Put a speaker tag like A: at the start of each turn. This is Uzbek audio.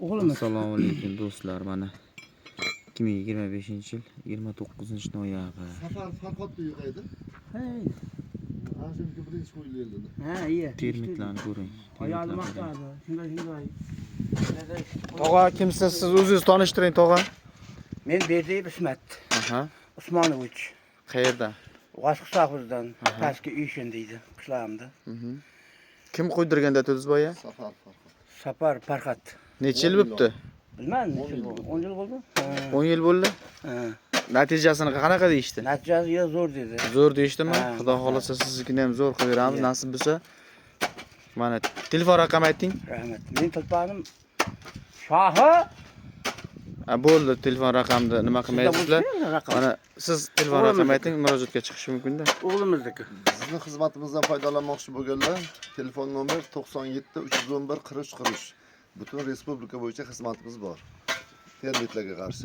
A: O'g'limiz.
B: Assalomu alaykum do'stlar. Mana 2025-yil 29-noyabr.
C: Safar Farhodni yo'q edi.
A: Hey.
C: Hashimga birinchi qo'yildi.
A: Ha, iya.
B: Termitlarni ko'ring.
A: Ayolni maqtadi. Shunday.
B: Tog'a kimsiz? Siz o'zingiz tanishtiring, tog'a.
A: Men Berdiyev Ismat
B: Aha.
A: Usmonovich.
B: Qayerdan?
A: G'ashq sohildan pastki Uyshin deydi qishlog'imda.
B: Kim qo'ydirgan dedingiz boya?
C: Safar Farhod.
A: Safar Farhat.
B: Necha yil bo'libdi?
A: Bilmadim, necha yil bo'ldi? 10 yil bo'ldi?
B: 10 yil bo'ldi.
A: Ha.
B: Natijasini qanaqa deyishdi?
A: Natijasi yo zo'r dedi.
B: Zo'r deyishdimi?
A: Ha.
B: Xudo xolasa siznikini ham zo'r qilib beramiz,
A: Iya.
B: nasib bo'lsa. Mana telefon raqam ayting.
A: Rahmat. Men tilpanim Shohi.
B: Bo'ldi, telefon raqamni nima qilmaysizlar?
A: Raqam.
B: Mana siz telefon raqam ayting, murojaatga chiqish mumkin-da.
A: O'g'limizniki.
C: Bizning xizmatimizdan foydalanmoqchi bo'lganlar telefon nomer 97 311 43 43. Butun respublika bo'yicha xizmatimiz bor. Termitlarga qarshi.